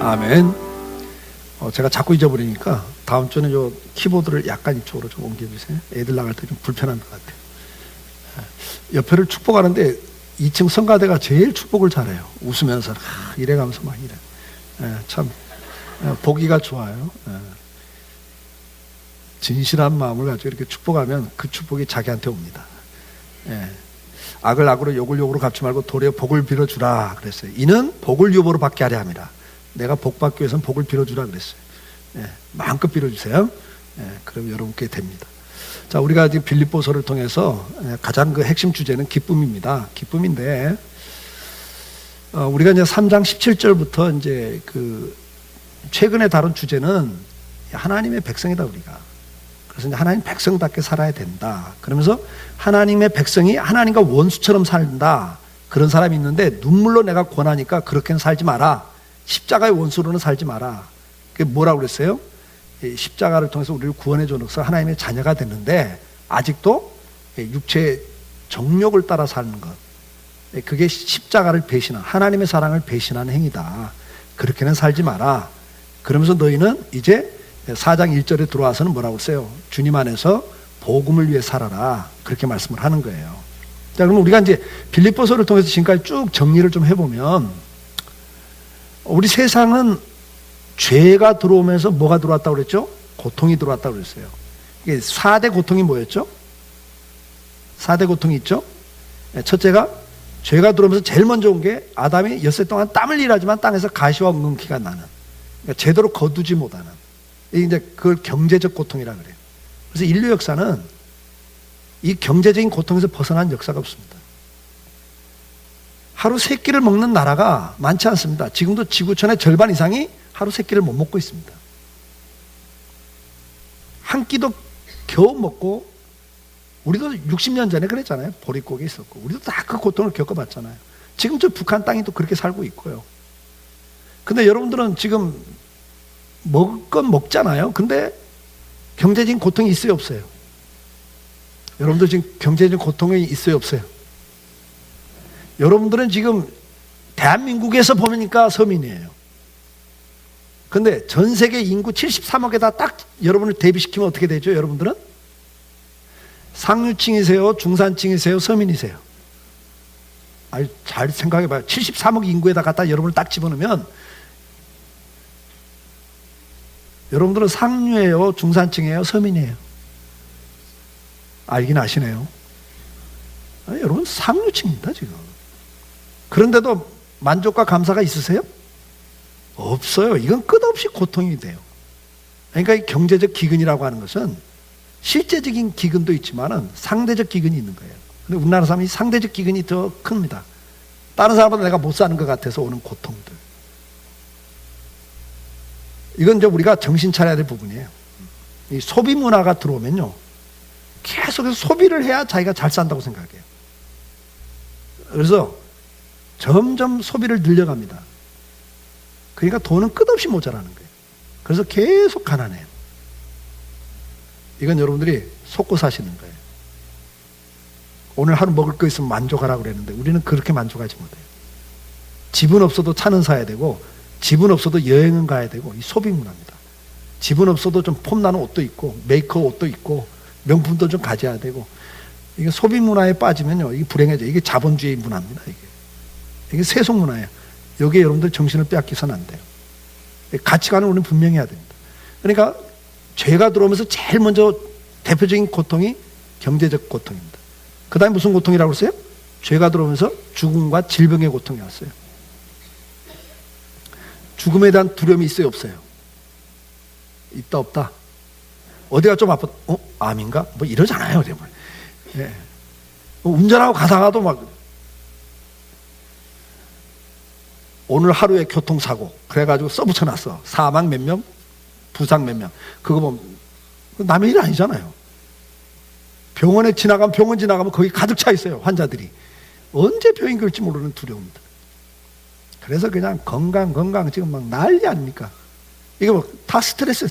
아멘. 제가 자꾸 잊어버리니까 다음 주는 요 키보드를 약간 이쪽으로 좀 옮겨주세요. 애들 나갈 때 좀 불편한 것 같아요. 옆에를 축복하는데 2층 성가대가 제일 축복을 잘해요. 웃으면서 이래가면서 막 이래. 참 보기가 좋아요. 진실한 마음을 가지고 이렇게 축복하면 그 축복이 자기한테 옵니다. 악을 악으로 욕을 욕으로 갚지 말고 도리어 복을 빌어주라 그랬어요. 이는 복을 유보로 받게 하려 함이라. 내가 복 받기 위해서는 복을 빌어주라 그랬어요. 마음껏 빌어주세요. 그럼 여러분께 됩니다. 자, 우리가 지금 빌립보서를 통해서 가장 그 핵심 주제는 기쁨입니다. 기쁨인데, 우리가 이제 3장 17절부터 이제 그 최근에 다룬 주제는 하나님의 백성이다, 우리가. 그래서 이제 하나님 백성답게 살아야 된다. 그러면서 하나님의 백성이 하나님과 원수처럼 살다. 그런 사람이 있는데 눈물로 내가 권하니까 그렇게는 살지 마라. 십자가의 원수로는 살지 마라. 그게 뭐라고 그랬어요? 십자가를 통해서 우리를 구원해 줘서 하나님의 자녀가 됐는데 아직도 육체의 정욕을 따라 사는 것, 그게 십자가를 배신한, 하나님의 사랑을 배신하는 행위다. 그렇게는 살지 마라. 그러면서 너희는 이제 4장 1절에 들어와서는 뭐라고 써요? 주님 안에서 복음을 위해 살아라. 그렇게 말씀을 하는 거예요. 자, 그럼 우리가 이제 빌립보서를 통해서 지금까지 쭉 정리를 좀 해보면, 우리 세상은 죄가 들어오면서 뭐가 들어왔다고 그랬죠? 고통이 들어왔다고 그랬어요. 이게 4대 고통이 뭐였죠? 4대 고통이 있죠? 첫째가 죄가 들어오면서 제일 먼저 온 게 아담이 엿새 동안 땀을 일하지만 땅에서 가시와 엉겅퀴가 나는, 그러니까 제대로 거두지 못하는, 이제 그걸 경제적 고통이라 그래요. 그래서 인류 역사는 이 경제적인 고통에서 벗어난 역사가 없습니다. 하루 3끼를 먹는 나라가 많지 않습니다. 지금도 지구촌의 절반 이상이 하루 3끼를 못 먹고 있습니다. 한 끼도 겨우 먹고, 우리도 60년 전에 그랬잖아요. 보릿고개 있었고, 우리도 다 그 고통을 겪어봤잖아요. 지금 저 북한 땅이 또 그렇게 살고 있고요. 근데 여러분들은 지금 먹을 건 먹잖아요. 근데 경제적인 고통이 있어요, 없어요? 여러분들 지금 경제적인 고통이 있어요, 없어요? 여러분들은 지금 대한민국에서 보니까 서민이에요. 근데 전 세계 인구 73억에다 딱 여러분을 대비시키면 어떻게 되죠? 여러분들은 상류층이세요? 중산층이세요? 서민이세요? 아니, 잘 생각해봐요. 73억 인구에다 갖다 여러분을 딱 집어넣으면 여러분들은 상류예요? 중산층이에요? 서민이에요? 알긴 아시네요. 아니, 여러분 상류층입니다 지금. 그런데도 만족과 감사가 있으세요? 없어요. 이건 끝없이 고통이 돼요. 그러니까 이 경제적 기근이라고 하는 것은 실제적인 기근도 있지만 상대적 기근이 있는 거예요. 근데 우리나라 사람이 상대적 기근이 더 큽니다. 다른 사람보다 내가 못 사는 것 같아서 오는 고통들. 이건 이제 우리가 정신 차려야 될 부분이에요. 이 소비 문화가 들어오면요, 계속해서 소비를 해야 자기가 잘 산다고 생각해요. 그래서 점점 소비를 늘려갑니다. 그러니까 돈은 끝없이 모자라는 거예요. 그래서 계속 가난해요. 이건 여러분들이 속고 사시는 거예요. 오늘 하루 먹을 거 있으면 만족하라고 그랬는데 우리는 그렇게 만족하지 못해요. 집은 없어도 차는 사야 되고, 집은 없어도 여행은 가야 되고, 이 소비 문화입니다. 집은 없어도 좀 폼나는 옷도 있고, 메이크업 옷도 있고, 명품도 좀 가져야 되고, 이게 소비 문화에 빠지면요, 이게 불행해져요. 이게 자본주의 문화입니다. 이게 세속 문화예요. 여기에 여러분들 정신을 빼앗기서는 안 돼요. 가치관을 우리는 분명히 해야 됩니다. 그러니까 죄가 들어오면서 제일 먼저 대표적인 고통이 경제적 고통입니다. 그 다음에 무슨 고통이라고 했어요? 죄가 들어오면서 죽음과 질병의 고통이 왔어요. 죽음에 대한 두려움이 있어요, 없어요? 있다, 없다? 어디가 좀 아파? 암인가? 뭐 이러잖아요, 정말. 예. 운전하고 가다가도 막 오늘 하루에 교통사고 그래가지고 써붙여놨어. 사망 몇 명, 부상 몇 명. 그거 보면 남의 일 아니잖아요. 병원 지나가면 거기 가득 차 있어요, 환자들이. 언제 병이 걸릴지 모르는 두려움입니다. 그래서 그냥 건강 지금 막 난리 아닙니까? 이거 뭐 다 스트레스.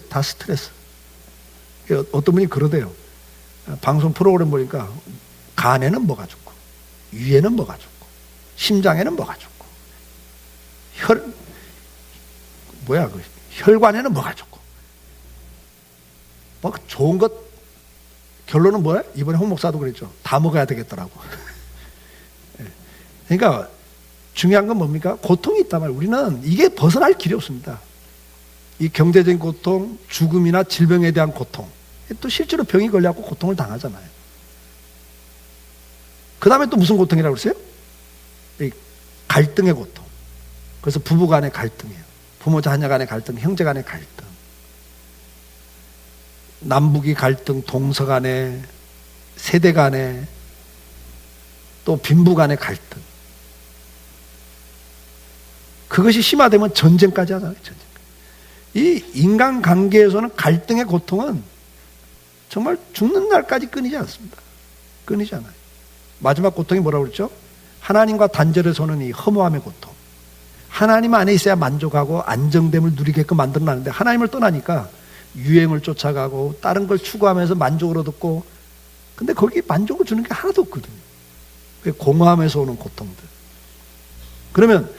어떤 분이 그러대요. 방송 프로그램 보니까 간에는 뭐가 좋고, 위에는 뭐가 좋고, 심장에는 뭐가 좋고, 뭐야, 그 혈관에는 뭐가 좋고, 뭐 좋은 것, 결론은 뭐야? 이번에 홍 목사도 그랬죠. 다 먹어야 되겠더라고. 그러니까 중요한 건 뭡니까? 고통이 있단 말이에요. 우리는 이게 벗어날 길이 없습니다. 이 경제적인 고통, 죽음이나 질병에 대한 고통, 또 실제로 병이 걸려갖고 고통을 당하잖아요. 그 다음에 또 무슨 고통이라고 그랬어요? 이 갈등의 고통. 그래서 부부 간의 갈등이에요. 부모 자녀 간의 갈등, 형제 간의 갈등, 남북이 갈등, 동서 간의, 세대 간의, 또 빈부 간의 갈등. 그것이 심화되면 전쟁까지 하잖아요. 전쟁. 이 인간관계에서는 갈등의 고통은 정말 죽는 날까지 끊이지 않습니다. 끊이지 않아요. 마지막 고통이 뭐라고 그랬죠? 하나님과 단절해서 오는 이 허무함의 고통. 하나님 안에 있어야 만족하고 안정됨을 누리게끔 만들어놨는데 하나님을 떠나니까 유행을 쫓아가고 다른 걸 추구하면서 만족을 얻었고, 근데 거기 만족을 주는 게 하나도 없거든요. 그게 공허함에서 오는 고통들. 그러면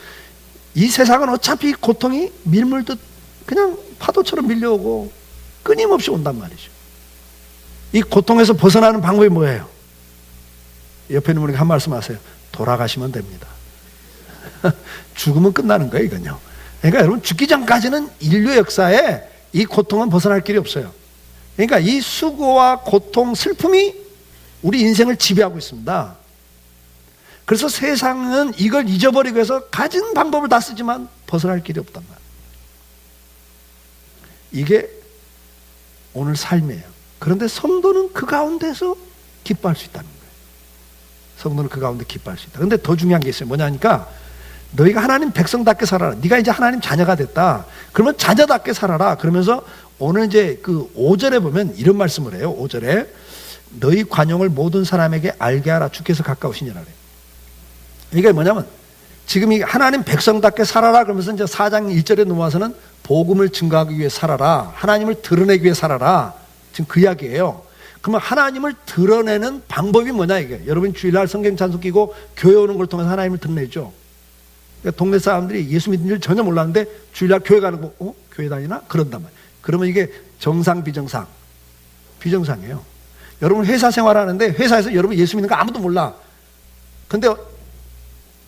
이 세상은 어차피 고통이 밀물듯 그냥 파도처럼 밀려오고 끊임없이 온단 말이죠. 이 고통에서 벗어나는 방법이 뭐예요? 옆에 있는 분에게 한 말씀 하세요. 돌아가시면 됩니다. 죽으면 끝나는 거예요, 이건요. 그러니까 여러분, 죽기 전까지는 인류 역사에 이 고통은 벗어날 길이 없어요. 그러니까 이 수고와 고통, 슬픔이 우리 인생을 지배하고 있습니다. 그래서 세상은 이걸 잊어버리기 위해서 가진 방법을 다 쓰지만 벗어날 길이 없단 말이에요. 이게 오늘 삶이에요. 그런데 성도는 그 가운데서 기뻐할 수 있다는 거예요. 성도는 그 가운데 기뻐할 수 있다. 그런데 더 중요한 게 있어요. 뭐냐니까 너희가 하나님 백성답게 살아라. 네가 이제 하나님 자녀가 됐다. 그러면 자녀답게 살아라. 그러면서 오늘 이제 그 5절에 보면 이런 말씀을 해요. 5절에 너희 관용을 모든 사람에게 알게 하라. 주께서 가까우시니라 그래요. 이게 뭐냐면 지금 이 하나님 백성답게 살아라 그러면서 이제 4장 1절에 넘어와서는 복음을 증거하기 위해 살아라. 하나님을 드러내기 위해 살아라. 지금 그 이야기예요. 그러면 하나님을 드러내는 방법이 뭐냐 이게. 여러분 주일날 성경 찬송 끼고 교회 오는 걸 통해서 하나님을 드러내죠. 그러니까 동네 사람들이 예수 믿는 줄 전혀 몰랐는데 주일날 교회 가는 거, 교회 다니나? 그런단 말이에요. 그러면 이게 정상, 비정상? 비정상이에요. 여러분 회사 생활하는데 회사에서 여러분 예수 믿는 거 아무도 몰라. 근데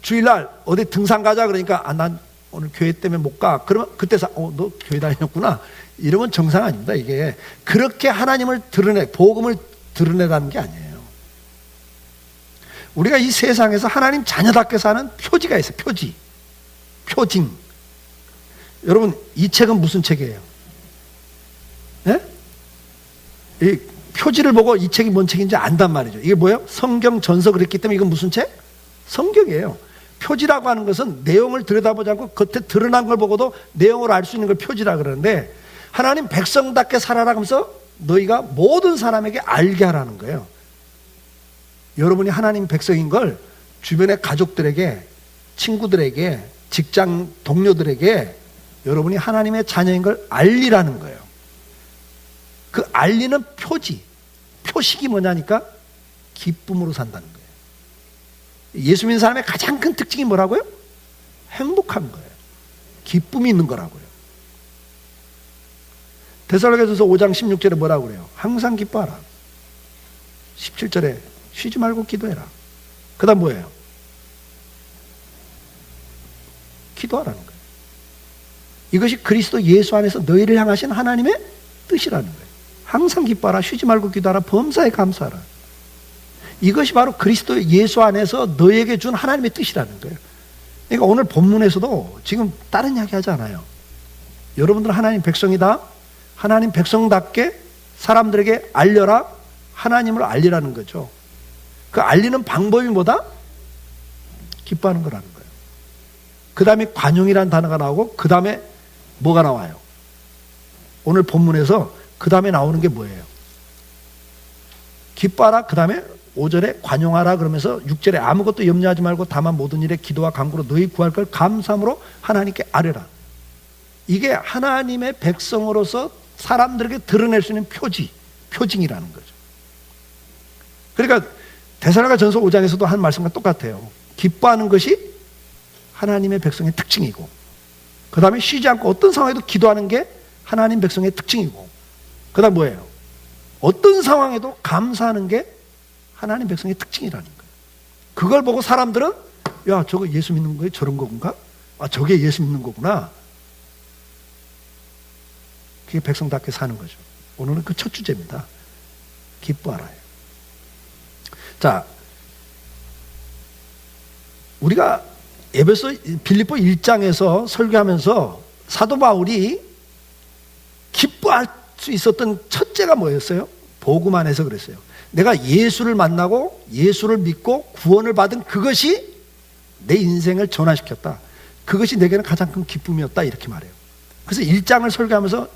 주일날 어디 등산 가자 그러니까 난 오늘 교회 때문에 못 가. 그러면 그때 너 교회 다녔구나. 이러면 정상 아닙니다. 이게 그렇게 하나님을 복음을 드러내라는 게 아니에요. 우리가 이 세상에서 하나님 자녀답게 사는 표지가 있어요. 표징. 여러분 이 책은 무슨 책이에요? 네? 이 표지를 보고 이 책이 뭔 책인지 안단 말이죠. 이게 뭐예요? 성경 전서 그랬기 때문에 이건 무슨 책? 성경이에요. 표지라고 하는 것은 내용을 들여다보지 않고 겉에 드러난 걸 보고도 내용을 알 수 있는 걸 표지라 그러는데 하나님 백성답게 살아라 하면서 너희가 모든 사람에게 알게 하라는 거예요. 여러분이 하나님 백성인 걸 주변의 가족들에게, 친구들에게, 직장 동료들에게 여러분이 하나님의 자녀인 걸 알리라는 거예요. 그 알리는 표식이 뭐냐니까 기쁨으로 산다는 거예요. 예수 믿는 사람의 가장 큰 특징이 뭐라고요? 행복한 거예요. 기쁨이 있는 거라고요. 데살로니가전서 5장 16절에 뭐라고 그래요? 항상 기뻐하라. 17절에 쉬지 말고 기도해라. 그 다음 뭐예요? 기도하라는 거예요. 이것이 그리스도 예수 안에서 너희를 향하신 하나님의 뜻이라는 거예요. 항상 기뻐하라. 쉬지 말고 기도하라. 범사에 감사하라. 이것이 바로 그리스도 예수 안에서 너에게 준 하나님의 뜻이라는 거예요. 그러니까 오늘 본문에서도 지금 다른 이야기 하지 않아요. 여러분들은 하나님 백성이다. 하나님 백성답게 사람들에게 알려라. 하나님을 알리라는 거죠. 그 알리는 방법이 뭐다? 기뻐하는 거라는 거예요. 그 다음에 관용이라는 단어가 나오고 그 다음에 뭐가 나와요? 오늘 본문에서 그 다음에 나오는 게 뭐예요? 기뻐하라. 그 다음에 5절에 관용하라 그러면서 6절에 아무것도 염려하지 말고 다만 모든 일에 기도와 간구로 너희 구할 걸 감사함으로 하나님께 아뢰라. 이게 하나님의 백성으로서 사람들에게 드러낼 수 있는 표징이라는 거죠. 그러니까 데살로니가전서 5장에서도 한 말씀과 똑같아요. 기뻐하는 것이 하나님의 백성의 특징이고 그 다음에 쉬지 않고 어떤 상황에도 기도하는 게 하나님 백성의 특징이고, 그 다음 뭐예요? 어떤 상황에도 감사하는 게 하나님 백성의 특징이라는 거예요. 그걸 보고 사람들은 야, 저거 예수 믿는 거에 저런 거군가? 아, 저게 예수 믿는 거구나. 그게 백성답게 사는 거죠. 오늘은 그 첫 주제입니다. 기뻐하라요. 자, 우리가 에베소 빌립보 1장에서 설교하면서 사도 바울이 기뻐할 수 있었던 첫째가 뭐였어요? 복음 안에서 그랬어요. 내가 예수를 만나고 예수를 믿고 구원을 받은 그것이 내 인생을 전환시켰다. 그것이 내게는 가장 큰 기쁨이었다. 이렇게 말해요. 그래서 1장을 설교하면서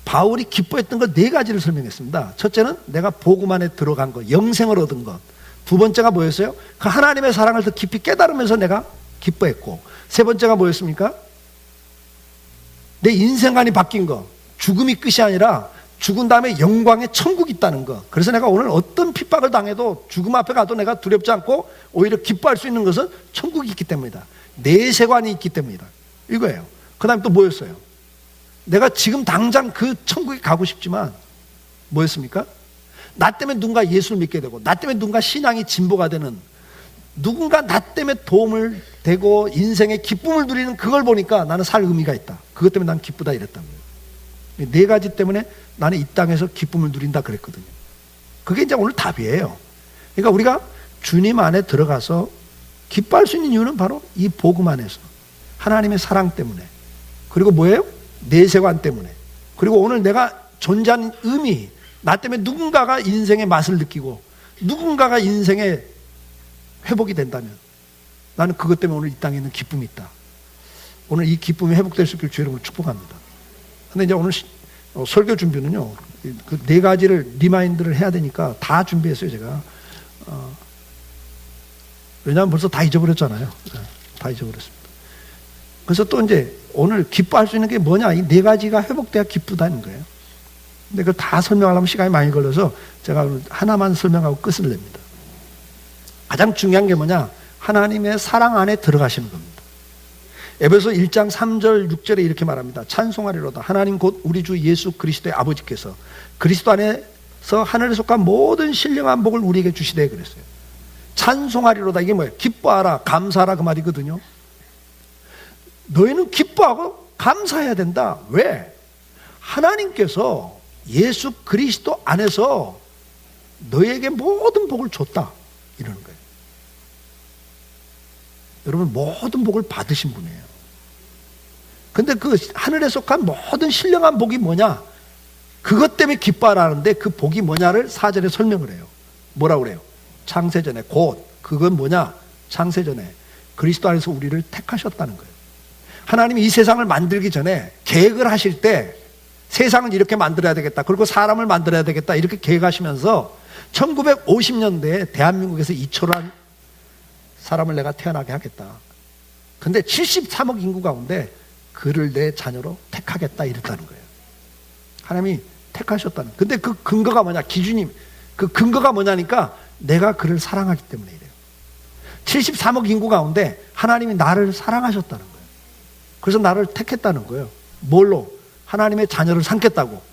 바울이 기뻐했던 것 4가지를 설명했습니다. 첫째는 내가 복음 안에 들어간 것, 영생을 얻은 것. 두 번째가 뭐였어요? 그 하나님의 사랑을 더 깊이 깨달으면서 내가 기뻐했고, 세 번째가 뭐였습니까? 내 인생관이 바뀐 것. 죽음이 끝이 아니라 죽은 다음에 영광의 천국이 있다는 것. 그래서 내가 오늘 어떤 핍박을 당해도 죽음 앞에 가도 내가 두렵지 않고 오히려 기뻐할 수 있는 것은 천국이 있기 때문이다. 내세관이 있기 때문이다. 이거예요. 그 다음에 또 뭐였어요? 내가 지금 당장 그 천국에 가고 싶지만 뭐였습니까? 나 때문에 누군가 예수를 믿게 되고, 나 때문에 누군가 신앙이 진보가 되는, 누군가 나 때문에 도움을 되고 인생의 기쁨을 누리는 그걸 보니까 나는 살 의미가 있다. 그것 때문에 난 기쁘다 이랬단 말이에요. 4가지 때문에 나는 이 땅에서 기쁨을 누린다 그랬거든요. 그게 이제 오늘 답이에요. 그러니까 우리가 주님 안에 들어가서 기뻐할 수 있는 이유는 바로 이 복음 안에서 하나님의 사랑 때문에, 그리고 뭐예요? 내세관 때문에, 그리고 오늘 내가 존재하는 의미, 나 때문에 누군가가 인생의 맛을 느끼고 누군가가 인생의 회복이 된다면 나는 그것 때문에 오늘 이 땅에 있는 기쁨이 있다. 오늘 이 기쁨이 회복될 수 있길 주의 이름으로 축복합니다. 근데 이제 오늘 설교 준비는요, 그 4가지를 리마인드를 해야 되니까 다 준비했어요, 제가. 왜냐하면 벌써 다 잊어버렸잖아요. 다 잊어버렸습니다. 그래서 또 이제 오늘 기뻐할 수 있는 게 뭐냐, 이 4가지가 회복돼야 기쁘다는 거예요. 근데 그걸 다 설명하려면 시간이 많이 걸려서 제가 하나만 설명하고 끝을 냅니다. 가장 중요한 게 뭐냐, 하나님의 사랑 안에 들어가시는 겁니다. 에베소 1장 3절 6절에 이렇게 말합니다. 찬송하리로다 하나님 곧 우리 주 예수 그리스도의 아버지께서 그리스도 안에서 하늘에 속한 모든 신령한 복을 우리에게 주시되 그랬어요. 찬송하리로다, 이게 뭐예요? 기뻐하라, 감사하라 그 말이거든요. 너희는 기뻐하고 감사해야 된다. 왜? 하나님께서 예수 그리스도 안에서 너희에게 모든 복을 줬다 이러는 거예요. 여러분, 모든 복을 받으신 분이에요. 근데 그 하늘에 속한 모든 신령한 복이 뭐냐, 그것 때문에 기뻐하라는데 그 복이 뭐냐를 4절에 설명을 해요. 뭐라고 그래요? 창세전에, 곧 그건 뭐냐, 창세전에 그리스도 안에서 우리를 택하셨다는 거예요. 하나님이 이 세상을 만들기 전에 계획을 하실 때 세상을 이렇게 만들어야 되겠다, 그리고 사람을 만들어야 되겠다, 이렇게 계획하시면서 1950년대에 대한민국에서 이철환 사람을 내가 태어나게 하겠다. 근데 73억 인구 가운데 그를 내 자녀로 택하겠다 이랬다는 거예요. 하나님이 택하셨다는. 근데 그 근거가 뭐냐, 기준이, 그 근거가 뭐냐니까 내가 그를 사랑하기 때문에 이래요. 73억 인구 가운데 하나님이 나를 사랑하셨다는 거예요. 그래서 나를 택했다는 거예요. 뭘로? 하나님의 자녀를 삼겠다고.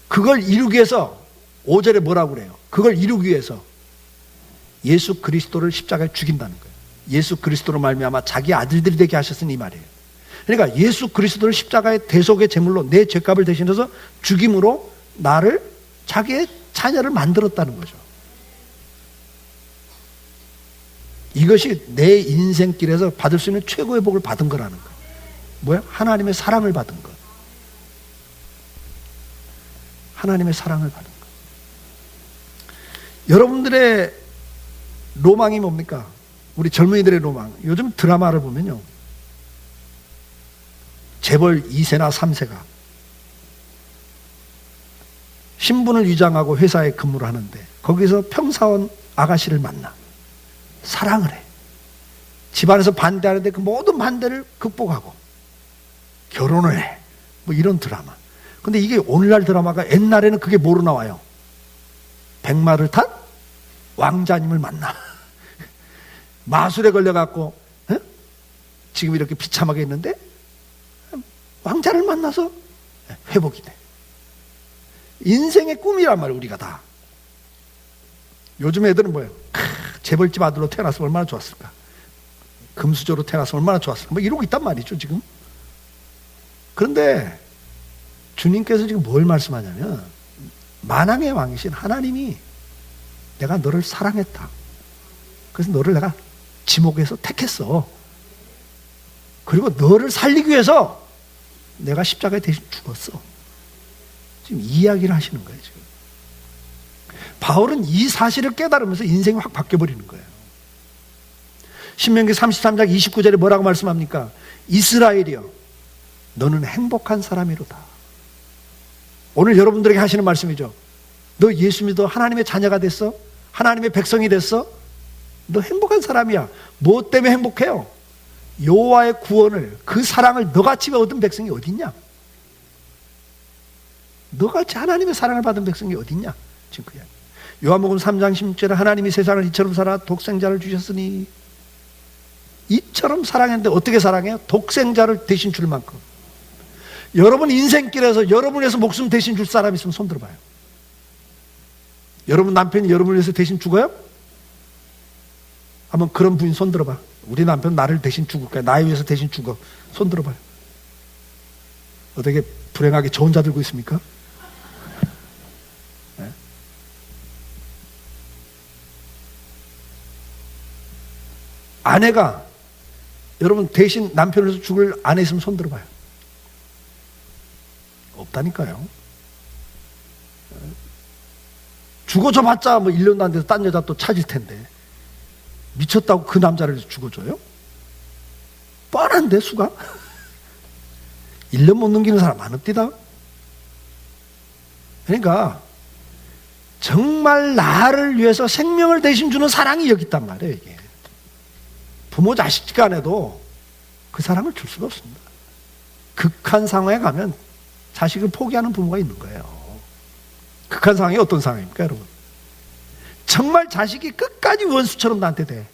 그걸 이루기 위해서 5절에 뭐라고 그래요? 그걸 이루기 위해서 예수 그리스도를 십자가에 죽인다는 거예요. 예수 그리스도로 말미암아 자기 아들들이 되게 하셨으니 이 말이에요. 그러니까 예수 그리스도를 십자가의 대속의 제물로 내 죄값을 대신해서 죽임으로 나를, 자기의 자녀를 만들었다는 거죠. 이것이 내 인생길에서 받을 수 있는 최고의 복을 받은 거라는 거예요. 뭐야? 하나님의 사랑을 받은 것. 하나님의 사랑을 받은 것. 여러분들의 로망이 뭡니까? 우리 젊은이들의 로망. 요즘 드라마를 보면요, 재벌 2세나 3세가 신분을 위장하고 회사에 근무를 하는데 거기서 평사원 아가씨를 만나 사랑을 해. 집안에서 반대하는데 그 모든 반대를 극복하고 결혼을 해. 뭐 이런 드라마. 근데 이게 오늘날 드라마가, 옛날에는 그게 뭐로 나와요? 백마를 탄 왕자님을 만나. 마술에 걸려갖고 지금 이렇게 비참하게 있는데 왕자를 만나서 회복이 돼. 인생의 꿈이란 말이에요, 우리가 다. 요즘 애들은 뭐예요? 재벌집 아들로 태어났으면 얼마나 좋았을까? 금수저로 태어났으면 얼마나 좋았을까? 뭐 이러고 있단 말이죠, 지금. 그런데 주님께서 지금 뭘 말씀하냐면, 만왕의 왕이신 하나님이 내가 너를 사랑했다. 그래서 너를 내가 지목해서 택했어. 그리고 너를 살리기 위해서 내가 십자가에 대신 죽었어. 지금 이 이야기를 하시는 거예요, 지금. 바울은 이 사실을 깨달으면서 인생이 확 바뀌어버리는 거예요. 신명기 33장 29절에 뭐라고 말씀합니까? 이스라엘이여, 너는 행복한 사람이로다. 오늘 여러분들에게 하시는 말씀이죠. 너 예수 믿어 하나님의 자녀가 됐어? 하나님의 백성이 됐어? 너 행복한 사람이야. 무엇 때문에 행복해요? 여호와의 구원을, 그 사랑을 너같이 얻은 백성이 어디 있냐? 너같이 하나님의 사랑을 받은 백성이 어디 있냐? 지금 그 이야기. 요한복음 3장 16절에 하나님이 세상을 이처럼 사랑 독생자를 주셨으니, 이처럼 사랑했는데 어떻게 사랑해요? 독생자를 대신 줄 만큼. 여러분 인생길에서 여러분을 위해서 목숨 대신 줄 사람 있으면 손 들어봐요. 여러분 남편이 여러분을 위해서 대신 죽어요? 한번 그런 분이 손 들어봐. 우리 남편 나를 대신 죽을 거야. 나에 위해서 대신 죽어. 손 들어봐요. 어떻게 불행하게 저 혼자 들고 있습니까? 네? 아내가 여러분 대신 남편을 위해서 죽을 아내 있으면 손 들어봐요. 없다니까요. 죽어줘 봤자 뭐 1년도 안 돼서 딴 여자 또 찾을 텐데 미쳤다고 그 남자를 죽어줘요? 뻔한데 수가? 1년 못 넘기는 사람 많읍디다. 그러니까 정말 나를 위해서 생명을 대신 주는 사랑이 여기 있단 말이에요. 이게 부모 자식 간에도 그 사랑을 줄 수가 없습니다. 극한 상황에 가면 자식을 포기하는 부모가 있는 거예요. 극한 상황이 어떤 상황입니까, 여러분? 정말 자식이 끝까지 원수처럼 나한테 대.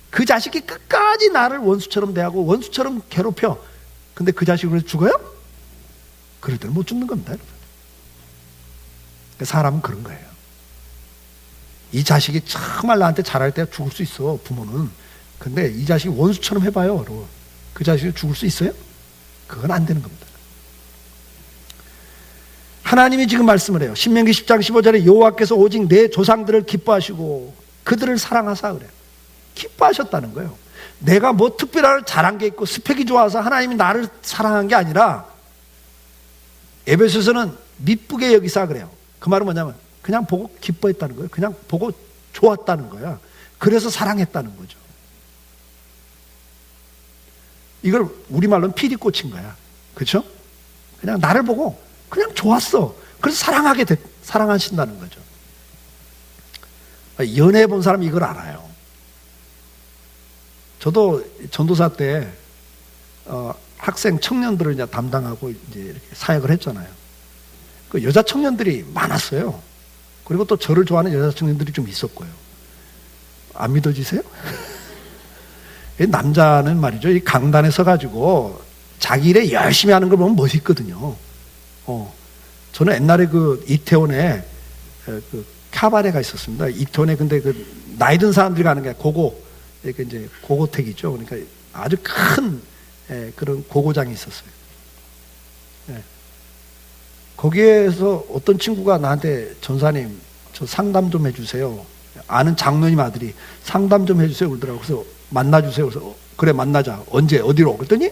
그 자식이 끝까지 나를 원수처럼 대하고 원수처럼 괴롭혀. 근데 그 자식이 그래서 죽어요? 그럴 때는 못 죽는 겁니다, 여러분. 사람은 그런 거예요. 이 자식이 정말 나한테 잘할 때 죽을 수 있어, 부모는. 근데 이 자식이 원수처럼 해봐요, 여러분. 그 자식이 죽을 수 있어요? 그건 안 되는 겁니다. 하나님이 지금 말씀을 해요. 신명기 10장 15절에 여호와께서 오직 내 조상들을 기뻐하시고 그들을 사랑하사 그래요. 기뻐하셨다는 거예요. 내가 뭐 특별한 잘한 게 있고 스펙이 좋아서 하나님이 나를 사랑한 게 아니라 에베소서는 미쁘게 여기사 그래요. 그 말은 뭐냐면 그냥 보고 기뻐했다는 거예요. 그냥 보고 좋았다는 거야. 그래서 사랑했다는 거죠. 이걸 우리말로는 피리 꽂힌 거야. 그렇죠? 그냥 나를 보고 그냥 좋았어. 그래서 사랑하신다는 거죠. 연애해 본 사람이 이걸 알아요. 저도 전도사 때 학생 청년들을 이제 담당하고 이제 이렇게 사역을 했잖아요. 그 여자 청년들이 많았어요. 그리고 또 저를 좋아하는 여자 청년들이 좀 있었고요. 안 믿어지세요? 남자는 말이죠. 이 강단에 서가지고 자기 일에 열심히 하는 걸 보면 멋있거든요. 저는 옛날에 그 이태원에 그 카바레가 있었습니다. 이태원에 근데 그 나이 든 사람들이 가는 게 이렇게 이제 고고택이죠. 그러니까 아주 큰 그런 고고장이 있었어요. 거기에서 어떤 친구가 나한테 전사님 저 상담 좀 해주세요. 아는 장로님 아들이 상담 좀 해주세요 그러더라고요. 그래서 만나주세요. 그래서 그래 만나자. 언제 어디로? 그랬더니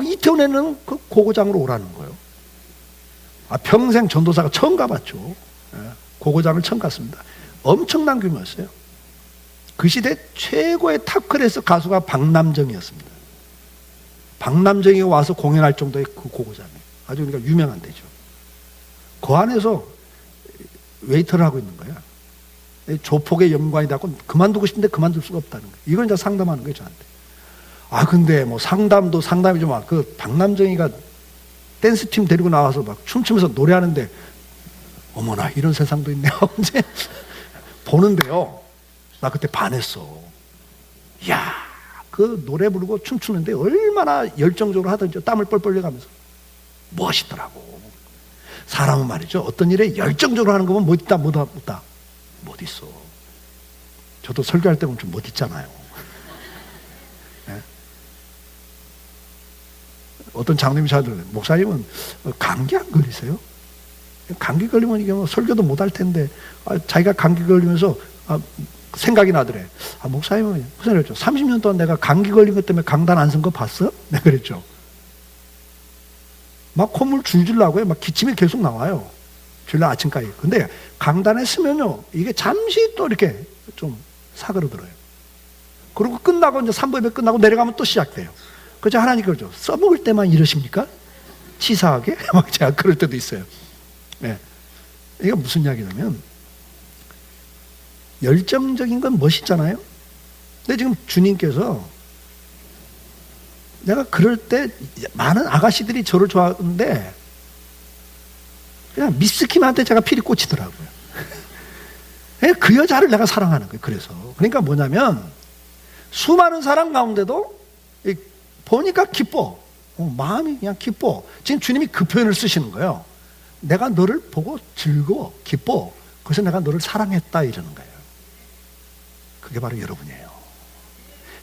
이태원에는 그 고고장으로 오라는 거예요. 평생 전도사가 처음 가봤죠. 고고장을 처음 갔습니다. 엄청난 규모였어요. 그 시대 최고의 탑클래스 가수가 박남정이었습니다. 박남정이 와서 공연할 정도의 그 고고장이 아주 그러니까 유명한 데죠. 그 안에서 웨이터를 하고 있는 거야. 조폭의 연관이 되고 그만두고 싶은데 그만둘 수가 없다는 거예요. 이걸 이제 상담하는 거예요, 저한테. 근데 뭐 상담이지만 그 박남정이가 댄스팀 데리고 나와서 막 춤추면서 노래하는데 어머나 이런 세상도 있네. 언제 보는데요. 나 그때 반했어. 이야, 그 노래 부르고 춤추는데 얼마나 열정적으로 하든지 땀을 뻘뻘 흘려가면서 멋있더라고. 사람은 말이죠, 어떤 일에 열정적으로 하는 거면 못 있다, 못 있어. 저도 설교할 때 보면 좀 못 있잖아요. 네? 어떤 장님이 저한테 목사님은 감기 안 걸리세요? 감기 걸리면 이게 뭐 설교도 못 할 텐데, 자기가 감기 걸리면서 생각이 나더래. 목사님은 무슨 일이었죠? 30년 동안 내가 감기 걸린 것 때문에 강단 안 쓴 거 봤어? 내가 그랬죠. 막 콧물 줄줄 나고요. 막 기침이 계속 나와요. 주일날 아침까지. 근데 강단에 쓰면요, 이게 잠시 또 이렇게 좀 사그러들어요. 그리고 끝나고 이제 3부 예배 끝나고 내려가면 또 시작돼요. 그래서 하나님 그러죠. 써먹을 때만 이러십니까? 치사하게? 막 제가 그럴 때도 있어요. 네. 이게 무슨 이야기냐면, 열정적인 건 멋있잖아요. 근데 지금 주님께서, 내가 그럴 때 많은 아가씨들이 저를 좋아하는데 그냥 미스킴한테 제가 필이 꽂히더라고요. 그 여자를 내가 사랑하는 거예요. 그러니까 뭐냐면, 수많은 사람 가운데도 보니까 기뻐. 마음이 그냥 기뻐. 지금 주님이 그 표현을 쓰시는 거예요. 내가 너를 보고 즐거워, 기뻐. 그래서 내가 너를 사랑했다, 이러는 거예요. 그게 바로 여러분이에요.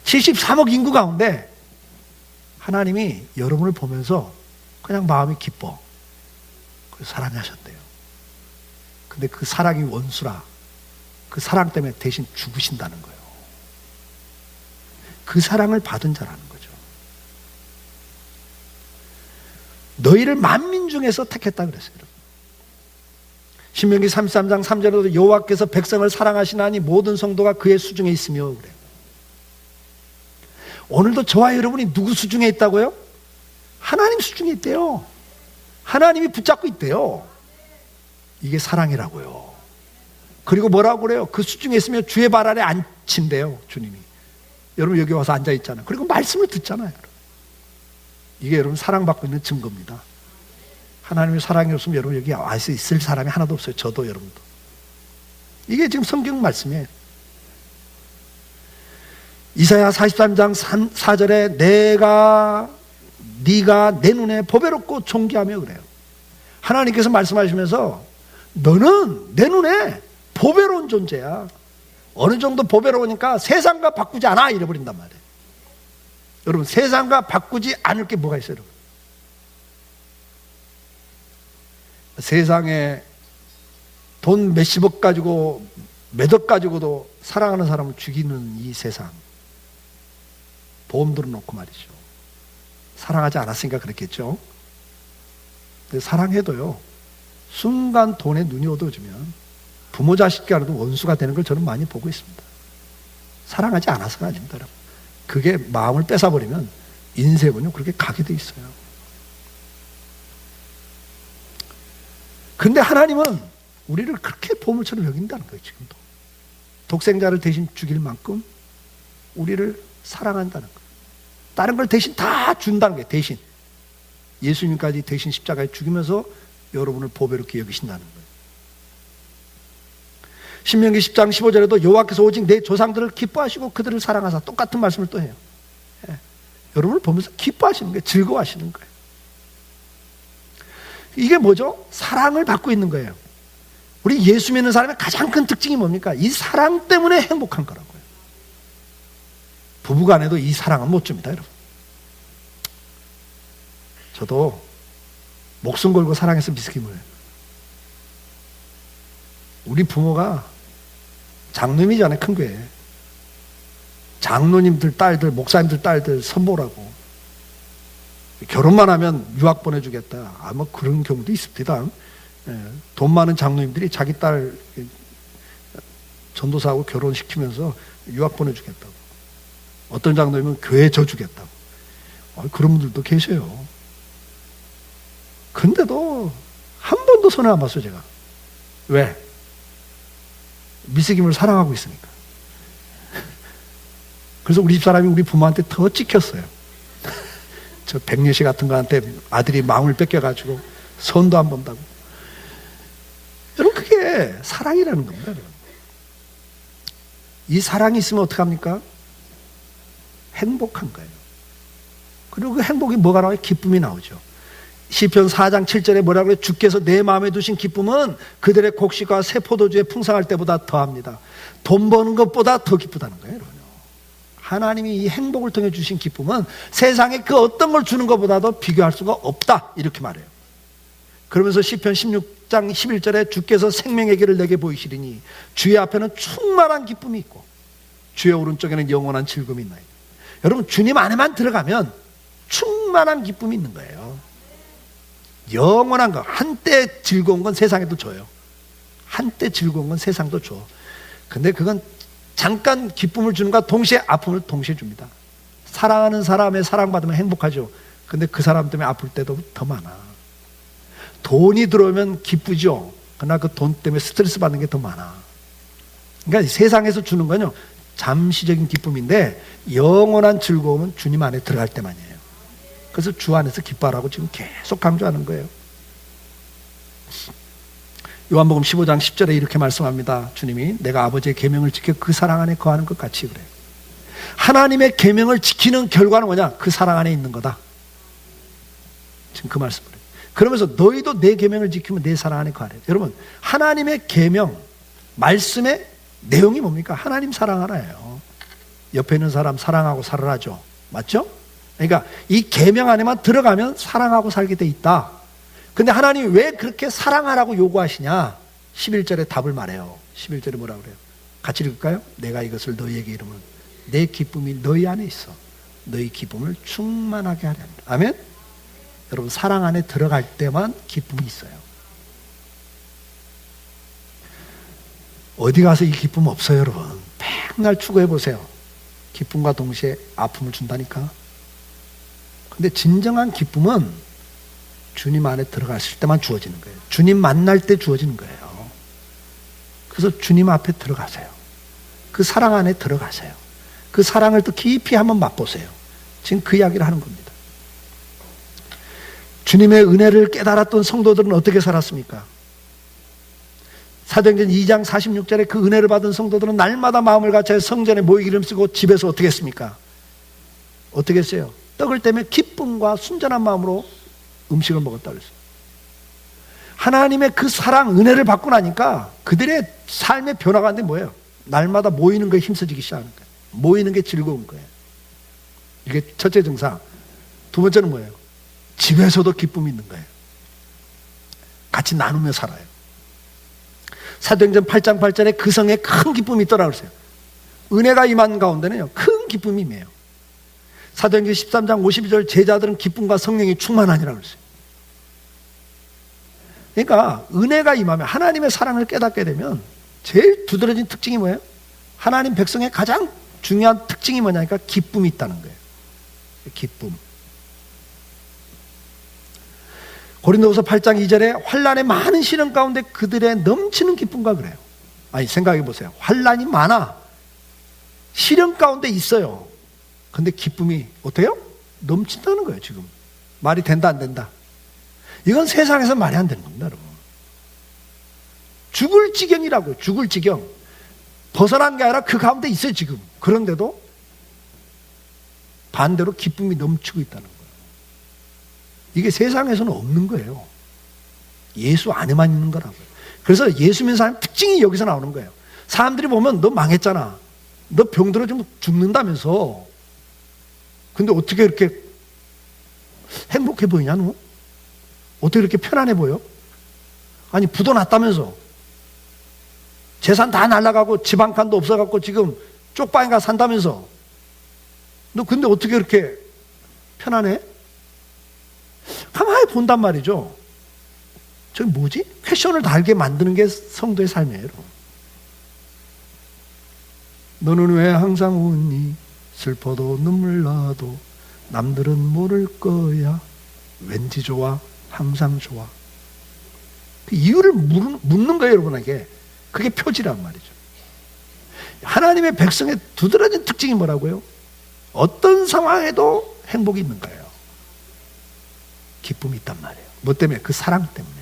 73억 인구 가운데 하나님이 여러분을 보면서 그냥 마음이 기뻐. 그래서 사랑하셨대요. 근데 그 사랑이 원수라. 그 사랑 때문에 대신 죽으신다는 거예요. 그 사랑을 받은 자라는 거죠. 너희를 만민 중에서 택했다 그랬어요. 신명기 33장 3절에도 여호와께서 백성을 사랑하시나니 모든 성도가 그의 수중에 있으며 그래요. 오늘도 저와 여러분이 누구 수중에 있다고요? 하나님 수중에 있대요. 하나님이 붙잡고 있대요. 이게 사랑이라고요. 그리고 뭐라고 그래요? 그 수중에 있으면 주의 발 아래 앉힌대요, 주님이. 여러분 여기 와서 앉아 있잖아요. 그리고 말씀을 듣잖아요. 이게 여러분 사랑받고 있는 증거입니다. 하나님의 사랑이 없으면 여러분 여기 와서 있을 사람이 하나도 없어요. 저도 여러분도. 이게 지금 성경 말씀이에요. 이사야 43장 4절에 네가 내 눈에 보배롭고 존귀하며 그래요. 하나님께서 말씀하시면서 너는 내 눈에 보배로운 존재야. 어느 정도 보배로우니까 세상과 바꾸지 않아 이래버린단 말이에요. 여러분 세상과 바꾸지 않을 게 뭐가 있어요? 여러분? 세상에 돈 몇십억 가지고 몇억 가지고도 사랑하는 사람을 죽이는 이 세상, 보험 들어놓고 말이죠. 사랑하지 않았으니까 그랬겠죠. 근데 사랑해도요, 순간 돈에 눈이 어두워지면 부모 자식 간에도 원수가 되는 걸 저는 많이 보고 있습니다. 사랑하지 않아서가 아닙니다, 여러분. 그게 마음을 뺏어버리면 인생은요 그렇게 가게 돼 있어요. 근데 하나님은 우리를 그렇게 보물처럼 여긴다는 거예요. 지금도 독생자를 대신 죽일 만큼 우리를 사랑한다는 거예요. 다른 걸 대신 다 준다는 거예요. 대신 예수님까지 대신 십자가에 죽이면서 여러분을 보배롭게 여기신다는 거예요. 신명기 10장 15절에도 여호와께서 오직 내 조상들을 기뻐하시고 그들을 사랑하사, 똑같은 말씀을 또 해요. 예. 여러분을 보면서 기뻐하시는 거예요. 즐거워하시는 거예요. 이게 뭐죠? 사랑을 받고 있는 거예요. 우리 예수 믿는 사람의 가장 큰 특징이 뭡니까? 이 사랑 때문에 행복한 거라고요. 부부간에도 이 사랑은 못 줍니다, 여러분. 저도 목숨 걸고 사랑해서 미스김을 해요. 우리 부모가 장로님이잖아요, 큰 교회. 장로님들 딸들, 목사님들 딸들 선보라고. 결혼만 하면 유학 보내주겠다. 아마 그런 경우도 있습니다. 돈 많은 장로님들이 자기 딸 전도사하고 결혼시키면서 유학 보내주겠다고. 어떤 장로님은 교회 져주겠다고. 그런 분들도 계세요. 근데도 한 번도 손해 안 봤어요, 제가. 왜? 미스김을 사랑하고 있으니까. 그래서 우리 집사람이 우리 부모한테 더 찍혔어요. 저 백녀씨 같은 거한테 아들이 마음을 뺏겨가지고 손도 안 본다고. 여러분, 그게 사랑이라는 겁니다, 여러분. 이 사랑이 있으면 어떡합니까? 행복한 거예요. 그리고 그 행복이 뭐가 나와요? 기쁨이 나오죠. 시편 4장 7절에 뭐라고 해요? 주께서 내 마음에 두신 기쁨은 그들의 곡식과 새 포도주에 풍성할 때보다 더합니다. 돈 버는 것보다 더 기쁘다는 거예요, 여러분. 하나님이 이 행복을 통해 주신 기쁨은 세상에 그 어떤 걸 주는 것보다도 비교할 수가 없다, 이렇게 말해요. 그러면서 시편 16장 11절에 주께서 생명의 길을 내게 보이시리니 주의 앞에는 충만한 기쁨이 있고 주의 오른쪽에는 영원한 즐거움이 있나이다. 여러분, 주님 안에만 들어가면 충만한 기쁨이 있는 거예요. 영원한 거. 한때 즐거운 건 세상에도 줘요. 한때 즐거운 건 세상도 줘. 근데 그건 잠깐 기쁨을 주는 것과 동시에 아픔을 동시에 줍니다. 사랑하는 사람의 사랑받으면 행복하죠. 근데 그 사람 때문에 아플 때도 더 많아. 돈이 들어오면 기쁘죠. 그러나 그 돈 때문에 스트레스 받는 게 더 많아. 그러니까 세상에서 주는 건요, 잠시적인 기쁨인데 영원한 즐거움은 주님 안에 들어갈 때만이에요. 그래서 주 안에서 기뻐하라고 지금 계속 강조하는 거예요. 요한복음 15장 10절에 이렇게 말씀합니다. 주님이 내가 아버지의 계명을 지켜 그 사랑 안에 거하는 것 같이 그래요. 하나님의 계명을 지키는 결과는 뭐냐? 그 사랑 안에 있는 거다. 지금 그 말씀을 해요. 그러면서 너희도 내 계명을 지키면 내 사랑 안에 거하래. 여러분, 하나님의 계명, 말씀의 내용이 뭡니까? 하나님 사랑하라예요. 옆에 있는 사람 사랑하고 살아라죠. 맞죠? 그러니까 이 계명 안에만 들어가면 사랑하고 살게 돼 있다. 근데 하나님이 왜 그렇게 사랑하라고 요구하시냐? 11절에 답을 말해요. 11절에 뭐라고 그래요? 같이 읽을까요? 내가 이것을 너희에게 이르면 내 기쁨이 너희 안에 있어 너희 기쁨을 충만하게 하려 합니다. 아멘? 여러분, 사랑 안에 들어갈 때만 기쁨이 있어요. 어디 가서 이 기쁨 없어요, 여러분. 맨날 추구해 보세요. 기쁨과 동시에 아픔을 준다니까. 근데 진정한 기쁨은 주님 안에 들어갔을 때만 주어지는 거예요. 주님 만날 때 주어지는 거예요. 그래서 주님 앞에 들어가세요. 그 사랑 안에 들어가세요. 그 사랑을 또 깊이 한번 맛보세요. 지금 그 이야기를 하는 겁니다. 주님의 은혜를 깨달았던 성도들은 어떻게 살았습니까? 사도행전 2장 46절에 그 은혜를 받은 성도들은 날마다 마음을 같이 성전에 모이기 이름 쓰고 집에서 어떻게 했습니까? 어떻게 했어요? 떡을 떼며 기쁨과 순전한 마음으로 음식을 먹었다 그랬어요. 하나님의 그 사랑, 은혜를 받고 나니까 그들의 삶의 변화가 안 돼 뭐예요? 날마다 모이는 거에 힘써지기 시작하는 거예요. 모이는 게 즐거운 거예요. 이게 첫째 증상. 두 번째는 뭐예요? 집에서도 기쁨이 있는 거예요. 같이 나누며 살아요. 사도행전 8장 8절에 그 성에 큰 기쁨이 있더라 그랬어요. 은혜가 임한 가운데는요, 큰 기쁨이 임해요. 사도행전 13장 52절 제자들은 기쁨과 성령이 충만하니라 그랬어요. 그러니까 은혜가 임하면, 하나님의 사랑을 깨닫게 되면 제일 두드러진 특징이 뭐예요? 하나님 백성의 가장 중요한 특징이 뭐냐니까 기쁨이 있다는 거예요. 기쁨. 고린도후서 8장 2절에 환난의 많은 시련 가운데 그들의 넘치는 기쁨과 그래요. 아니, 생각해 보세요. 환난이 많아. 시련 가운데 있어요. 근데 기쁨이 어때요? 넘친다는 거예요. 지금 말이 된다 안 된다? 이건 세상에서 말이 안 되는 겁니다, 여러분. 죽을 지경이라고요. 죽을 지경. 벗어난 게 아니라 그 가운데 있어요, 지금. 그런데도 반대로 기쁨이 넘치고 있다는 거예요. 이게 세상에서는 없는 거예요. 예수 안에만 있는 거라고요. 그래서 예수 믿는 사람의 특징이 여기서 나오는 거예요. 사람들이 보면 너 망했잖아. 너 병들어 좀 죽는다면서. 근데 어떻게 이렇게 행복해 보이냐, 너? 어떻게 이렇게 편안해 보여? 아니, 부도 났다면서. 재산 다 날라가고 집 한 칸도 없어갖고 지금 쪽방에 산다면서. 너 근데 어떻게 이렇게 편안해? 가만히 본단 말이죠. 저게 뭐지? 퀘션을 달게 만드는 게 성도의 삶이에요, 여러분. 너는 왜 항상 웃니? 슬퍼도 눈물 나도 남들은 모를 거야. 왠지 좋아, 항상 좋아. 그 이유를 묻는 거예요, 여러분에게. 그게 표지란 말이죠. 하나님의 백성의 두드러진 특징이 뭐라고요? 어떤 상황에도 행복이 있는 거예요. 기쁨이 있단 말이에요. 뭐 때문에? 그 사랑 때문에.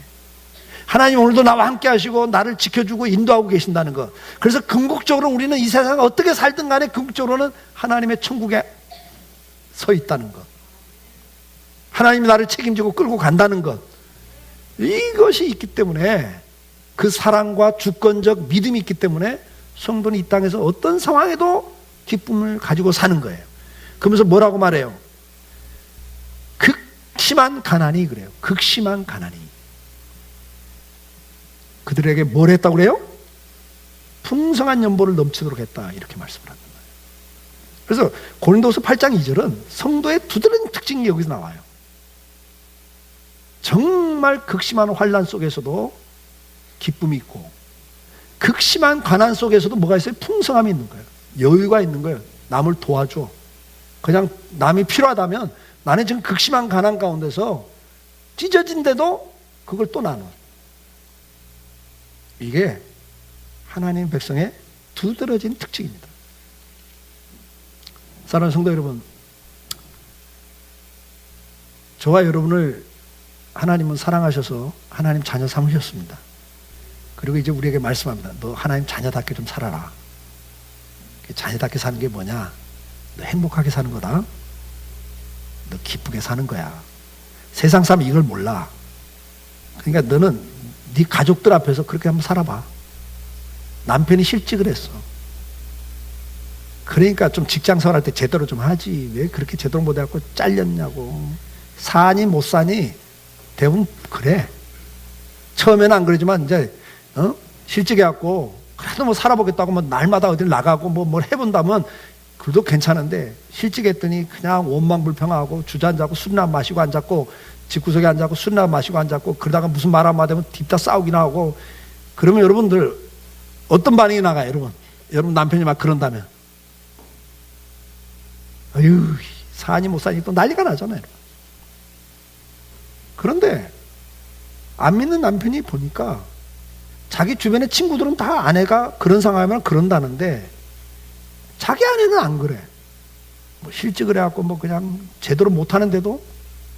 하나님 오늘도 나와 함께 하시고 나를 지켜주고 인도하고 계신다는 것. 그래서 궁극적으로 우리는 이 세상에 어떻게 살든 간에 궁극적으로는 하나님의 천국에 서 있다는 것, 하나님이 나를 책임지고 끌고 간다는 것, 이것이 있기 때문에, 그 사랑과 주권적 믿음이 있기 때문에 성도는 이 땅에서 어떤 상황에도 기쁨을 가지고 사는 거예요. 그러면서 뭐라고 말해요? 극심한 가난이, 그래요. 극심한 가난이 그들에게 뭘 했다고 그래요? 풍성한 연보를 넘치도록 했다, 이렇게 말씀을 한단 말이에요. 그래서 고린도서 8장 2절은 성도의 두드러진 특징이 여기서 나와요. 정말 극심한 환난 속에서도 기쁨이 있고, 극심한 가난 속에서도 뭐가 있어요? 풍성함이 있는 거예요. 여유가 있는 거예요. 남을 도와줘. 그냥 남이 필요하다면, 나는 지금 극심한 가난 가운데서 찢어진데도 그걸 또 나눠. 이게 하나님 백성의 두드러진 특징입니다. 사랑하는 성도 여러분, 저와 여러분을 하나님은 사랑하셔서 하나님 자녀 삼으셨습니다. 그리고 이제 우리에게 말씀합니다. 너 하나님 자녀답게 좀 살아라. 자녀답게 사는 게 뭐냐? 너 행복하게 사는 거다. 너 기쁘게 사는 거야. 세상 사람이 이걸 몰라. 그러니까 너는 네 가족들 앞에서 그렇게 한번 살아봐. 남편이 실직을 했어. 그러니까 좀 직장 생활할 때 제대로 좀 하지. 왜 그렇게 제대로 못해갖고 잘렸냐고. 사니 못 사니 대부분 그래. 처음에는 안 그러지만 이제 실직해갖고 그래도 뭐 살아보겠다고 뭐 날마다 어딜 나가고 뭘 해본다면 그래도 괜찮은데, 실직했더니 그냥 원망불평하고 주저앉고 술이나 마시고 앉았고, 집구석에 앉았고 술이나 마시고 앉았고, 그러다가 무슨 말 한마디 하면 딥다 싸우기나 하고, 그러면 여러분들 어떤 반응이 나가요? 여러분 남편이 막 그런다면, 어휴, 사니 못 사니 또 난리가 나잖아요. 그런데 안 믿는 남편이 보니까 자기 주변의 친구들은 다 아내가 그런 상황이면 그런다는데, 자기 아내는 안 그래. 뭐 실직을 해갖고 뭐 그냥 제대로 못하는데도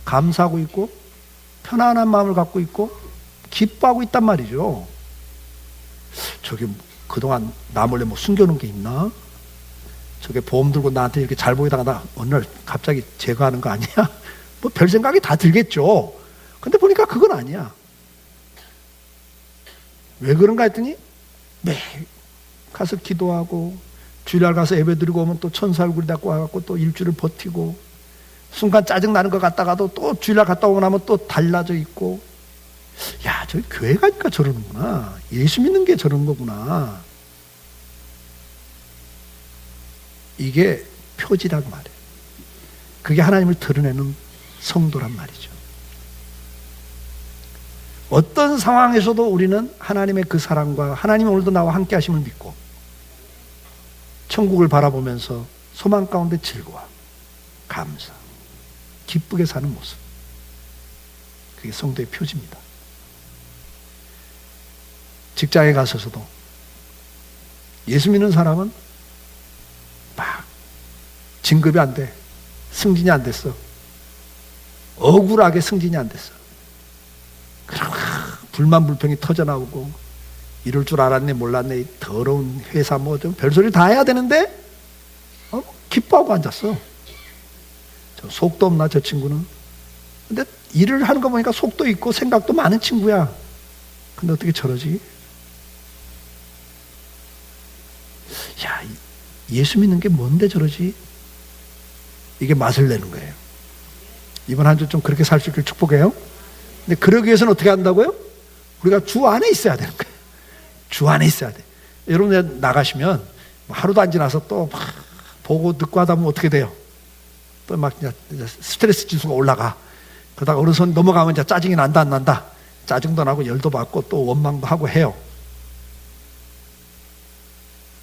감사하고 있고, 편안한 마음을 갖고 있고, 기뻐하고 있단 말이죠. 저게 그동안 나 몰래 뭐 숨겨놓은 게 있나? 저게 보험 들고 나한테 이렇게 잘 보이다가 나 어느 날 갑자기 제거하는 거 아니야? 뭐 별 생각이 다 들겠죠. 근데 보니까 그건 아니야. 왜 그런가 했더니 매일 가서 기도하고, 주일날 가서 예배 드리고 오면 또 천사 얼굴이 닦고 와갖고 또 일주일을 버티고, 순간 짜증나는 것 같다가도 또 주일날 갔다 오고 나면 또 달라져 있고, 야, 저기 교회 가니까 저러는구나. 예수 믿는 게 저런 거구나. 이게 표지라고 말해요. 그게 하나님을 드러내는 성도란 말이죠. 어떤 상황에서도 우리는 하나님의 그 사랑과 하나님 오늘도 나와 함께 하심을 믿고, 천국을 바라보면서 소망 가운데 즐거워, 감사, 기쁘게 사는 모습, 그게 성도의 표지입니다. 직장에 가서도 예수 믿는 사람은 막 진급이 안 돼. 승진이 안 됐어. 억울하게 승진이 안 됐어. 그럼 불만 불평이 터져나오고, 이럴 줄 알았네 몰랐네, 이 더러운 회사 뭐 좀 별소리 다 해야 되는데 기뻐하고 앉았어. 저 속도 없나 저 친구는? 근데 일을 하는 거 보니까 속도 있고 생각도 많은 친구야. 근데 어떻게 저러지? 야, 예수 믿는 게 뭔데 저러지? 이게 맛을 내는 거예요. 이번 한 주 좀 그렇게 살 수 있길 축복해요. 근데 그러기 위해서는 어떻게 한다고요? 우리가 주 안에 있어야 되는 거예요. 주 안에 있어야 돼. 여러분 나가시면 하루도 안 지나서 또 막 보고 듣고 하다 보면 어떻게 돼요? 또 막 스트레스 지수가 올라가. 그러다가 어느 선 넘어가면 이제 짜증이 난다 안 난다? 짜증도 나고 열도 받고 또 원망도 하고 해요.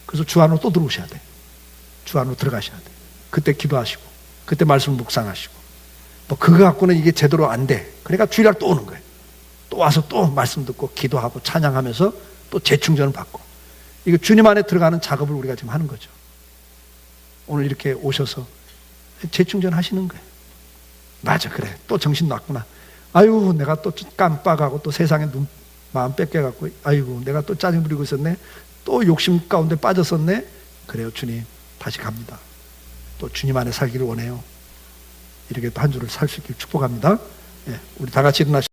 그래서 주 안으로 또 들어오셔야 돼. 주 안으로 들어가셔야 돼. 그때 기도하시고, 그때 말씀 묵상하시고. 뭐 그거 갖고는 이게 제대로 안 돼. 그러니까 주일날 또 오는 거예요. 또 와서 또 말씀 듣고 기도하고 찬양하면서 또 재충전을 받고. 이거 주님 안에 들어가는 작업을 우리가 지금 하는 거죠. 오늘 이렇게 오셔서 재충전 하시는 거예요. 맞아, 그래. 또 정신 났구나. 아유, 내가 또 깜빡하고 또 세상에 마음 뺏겨갖고, 아이고, 내가 또 짜증 부리고 있었네. 또 욕심 가운데 빠졌었네. 그래요, 주님. 다시 갑니다. 또 주님 안에 살기를 원해요. 이렇게 또 한 주를 살 수 있길 축복합니다. 예, 우리 다 같이 일어나시.